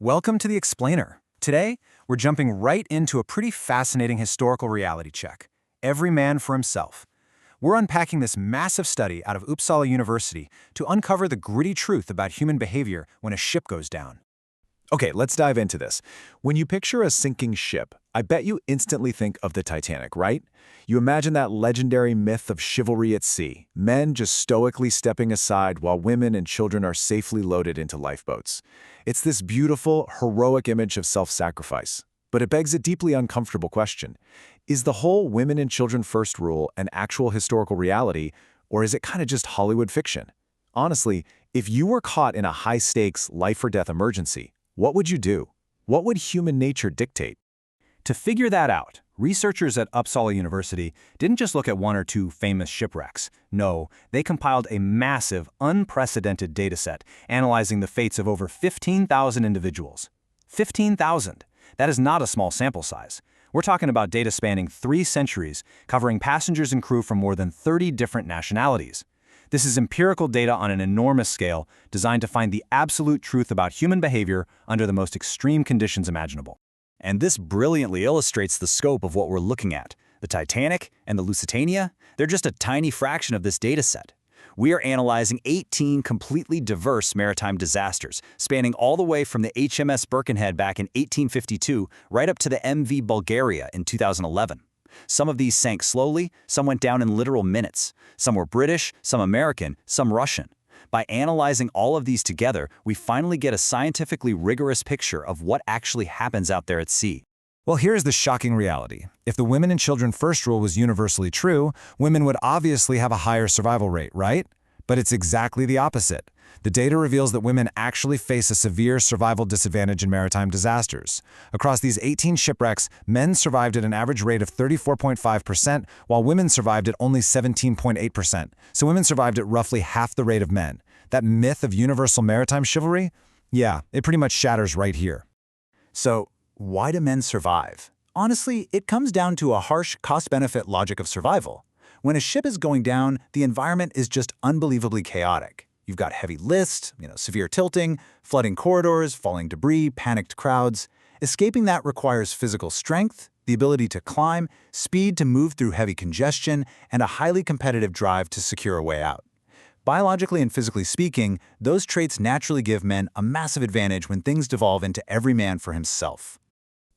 Welcome to The Explainer. Today, we're jumping right into a pretty fascinating historical reality check. Every man for himself. We're unpacking this massive study out of Uppsala University to uncover the gritty truth about human behavior when a ship goes down. Okay, let's dive into this. When you picture a sinking ship, I bet you instantly think of the Titanic, right? You imagine that legendary myth of chivalry at sea, men just stoically stepping aside while women and children are safely loaded into lifeboats. It's this beautiful, heroic image of self-sacrifice. But it begs a deeply uncomfortable question. Is the whole women and children first rule an actual historical reality, or is it kind of just Hollywood fiction? Honestly, if you were caught in a high-stakes, life-or-death emergency, what would you do? What would human nature dictate? To figure that out, researchers at Uppsala University didn't just look at one or two famous shipwrecks. No, they compiled a massive, unprecedented dataset analyzing the fates of over 15,000 individuals. 15,000! That is not a small sample size. We're talking about data spanning 3 centuries, covering passengers and crew from more than 30 different nationalities. This is empirical data on an enormous scale, designed to find the absolute truth about human behavior under the most extreme conditions imaginable. And this brilliantly illustrates the scope of what we're looking at. The Titanic and the Lusitania, they're just a tiny fraction of this data set. We are analyzing 18 completely diverse maritime disasters, spanning all the way from the HMS Birkenhead back in 1852 right up to the MV Bulgaria in 2011. Some of these sank slowly, some went down in literal minutes. Some were British, some American, some Russian. By analyzing all of these together, we finally get a scientifically rigorous picture of what actually happens out there at sea. Well, here's the shocking reality. If the women and children first rule was universally true, women would obviously have a higher survival rate, right? But it's exactly the opposite. The data reveals that women actually face a severe survival disadvantage in maritime disasters. Across these 18 shipwrecks, men survived at an average rate of 34.5%, while women survived at only 17.8%. So women survived at roughly half the rate of men. That myth of universal maritime chivalry? Yeah, it pretty much shatters right here. So, why do men survive? Honestly, it comes down to a harsh cost-benefit logic of survival. When a ship is going down, the environment is just unbelievably chaotic. You've got heavy list, severe tilting, flooding corridors, falling debris, panicked crowds. Escaping that requires physical strength, the ability to climb, speed to move through heavy congestion, and a highly competitive drive to secure a way out. Biologically and physically speaking, those traits naturally give men a massive advantage when things devolve into every man for himself.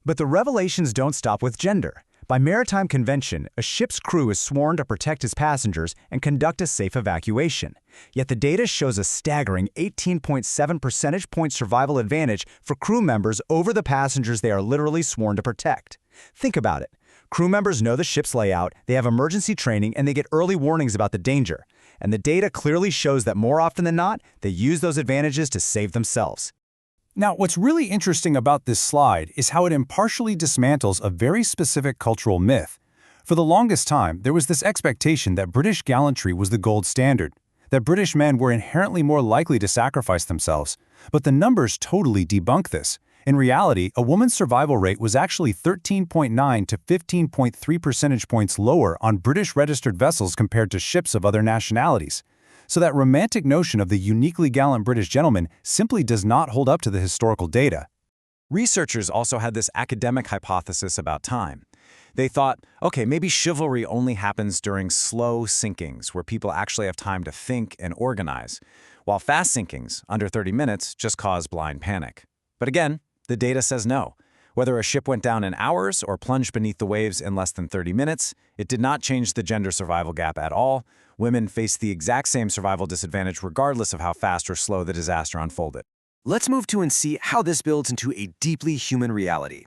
But the revelations don't stop with gender. By maritime convention, a ship's crew is sworn to protect his passengers and conduct a safe evacuation. Yet the data shows a staggering 18.7 percentage point survival advantage for crew members over the passengers they are literally sworn to protect. Think about it. Crew members know the ship's layout, they have emergency training, and they get early warnings about the danger. And the data clearly shows that more often than not, they use those advantages to save themselves. Now, what's really interesting about this slide is how it impartially dismantles a very specific cultural myth. For the longest time, there was this expectation that British gallantry was the gold standard, that British men were inherently more likely to sacrifice themselves. But the numbers totally debunk this. In reality, a woman's survival rate was actually 13.9 to 15.3 percentage points lower on British-registered vessels compared to ships of other nationalities. So that romantic notion of the uniquely gallant British gentleman simply does not hold up to the historical data. Researchers also had this academic hypothesis about time. They thought, okay, maybe chivalry only happens during slow sinkings, where people actually have time to think and organize, while fast sinkings, under 30 minutes, just cause blind panic. But again, the data says no. Whether a ship went down in hours or plunged beneath the waves in less than 30 minutes, it did not change the gender survival gap at all. Women faced the exact same survival disadvantage regardless of how fast or slow the disaster unfolded. Let's move to and see how this builds into a deeply human reality.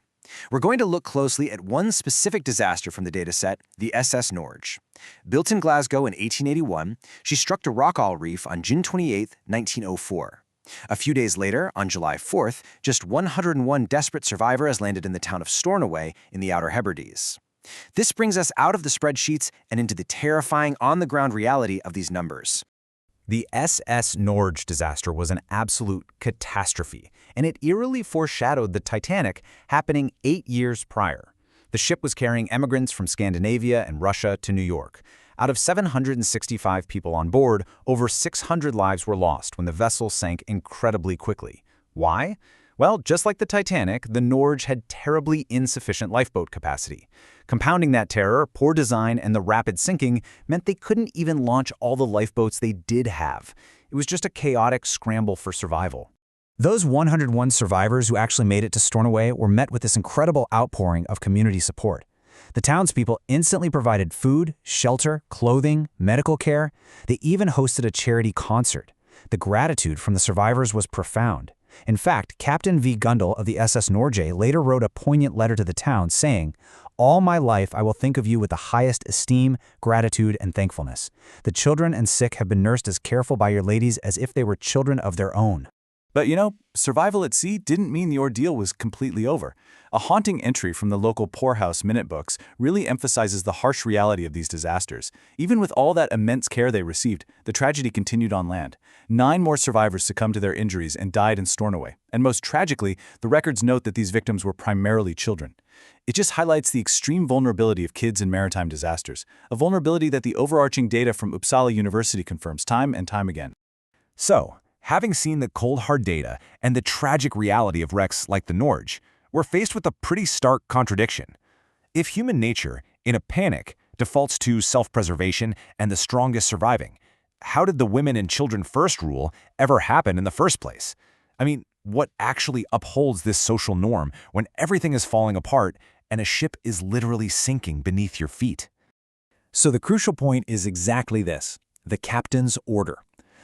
We're going to look closely at one specific disaster from the dataset, the SS Norge. Built in Glasgow in 1881, she struck the Rockall reef on June 28, 1904. A few days later, on July 4th, just 101 desperate survivors landed in the town of Stornoway in the Outer Hebrides. This brings us out of the spreadsheets and into the terrifying on-the-ground reality of these numbers. The SS Norge disaster was an absolute catastrophe, and it eerily foreshadowed the Titanic happening 8 years prior. The ship was carrying immigrants from Scandinavia and Russia to New York. Out of 765 people on board, over 600 lives were lost when the vessel sank incredibly quickly. Why? Well, just like the Titanic, the Norge had terribly insufficient lifeboat capacity. Compounding that terror, poor design, and the rapid sinking meant they couldn't even launch all the lifeboats they did have. It was just a chaotic scramble for survival. Those 101 survivors who actually made it to Stornoway were met with this incredible outpouring of community support. The townspeople instantly provided food, shelter, clothing, medical care. They even hosted a charity concert. The gratitude from the survivors was profound. In fact, Captain V. Gundel of the SS Norge later wrote a poignant letter to the town saying, "All my life I will think of you with the highest esteem, gratitude, and thankfulness. The children and sick have been nursed as careful by your ladies as if they were children of their own." But survival at sea didn't mean the ordeal was completely over. A haunting entry from the local poorhouse minute books really emphasizes the harsh reality of these disasters. Even with all that immense care they received, the tragedy continued on land. 9 more survivors succumbed to their injuries and died in Stornoway. And most tragically, the records note that these victims were primarily children. It just highlights the extreme vulnerability of kids in maritime disasters, a vulnerability that the overarching data from Uppsala University confirms time and time again. So, having seen the cold hard data and the tragic reality of wrecks like the Norge, we're faced with a pretty stark contradiction. If human nature, in a panic, defaults to self-preservation and the strongest surviving, how did the women and children first rule ever happen in the first place? I mean, what actually upholds this social norm when everything is falling apart and a ship is literally sinking beneath your feet? So the crucial point is exactly this: the captain's order.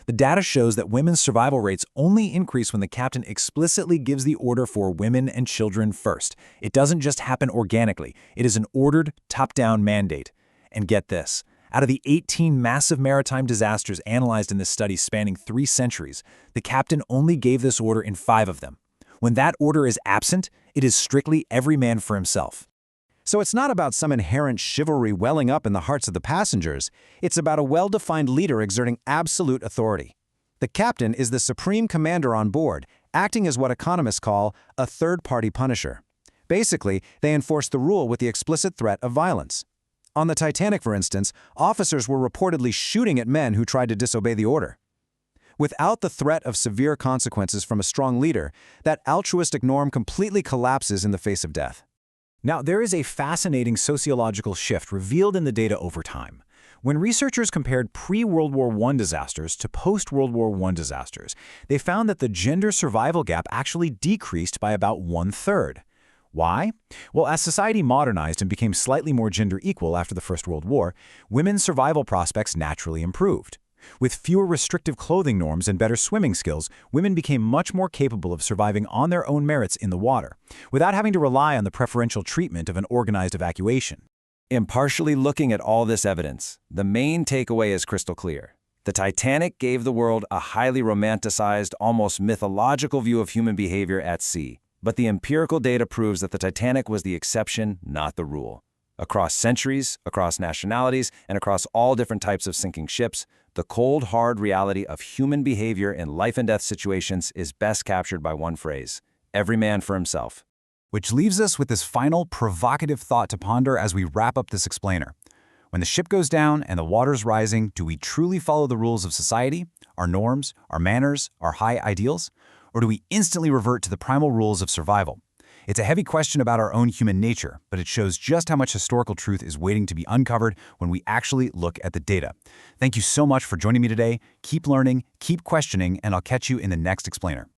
The data shows that women's survival rates only increase when the captain explicitly gives the order for women and children first. It doesn't just happen organically. It is an ordered, top-down mandate. And get this: out of the 18 massive maritime disasters analyzed in this study spanning 3 centuries, the captain only gave this order in 5 of them. When that order is absent, it is strictly every man for himself. So it's not about some inherent chivalry welling up in the hearts of the passengers. It's about a well-defined leader exerting absolute authority. The captain is the supreme commander on board, acting as what economists call a third-party punisher. Basically, they enforce the rule with the explicit threat of violence. On the Titanic, for instance, officers were reportedly shooting at men who tried to disobey the order. Without the threat of severe consequences from a strong leader, that altruistic norm completely collapses in the face of death. Now, there is a fascinating sociological shift revealed in the data over time. When researchers compared pre-World War I disasters to post-World War I disasters, they found that the gender survival gap actually decreased by about 1/3. Why? Well, as society modernized and became slightly more gender equal after the First World War, women's survival prospects naturally improved. With fewer restrictive clothing norms and better swimming skills, women became much more capable of surviving on their own merits in the water, without having to rely on the preferential treatment of an organized evacuation. Impartially looking at all this evidence, the main takeaway is crystal clear. The Titanic gave the world a highly romanticized, almost mythological view of human behavior at sea. But the empirical data proves that the Titanic was the exception, not the rule. Across centuries, across nationalities, and across all different types of sinking ships, the cold, hard reality of human behavior in life-and-death situations is best captured by one phrase: every man for himself. Which leaves us with this final, provocative thought to ponder as we wrap up this explainer. When the ship goes down and the water's rising, do we truly follow the rules of society, our norms, our manners, our high ideals? Or do we instantly revert to the primal rules of survival? It's a heavy question about our own human nature, but it shows just how much historical truth is waiting to be uncovered when we actually look at the data. Thank you so much for joining me today. Keep learning, keep questioning, and I'll catch you in the next explainer.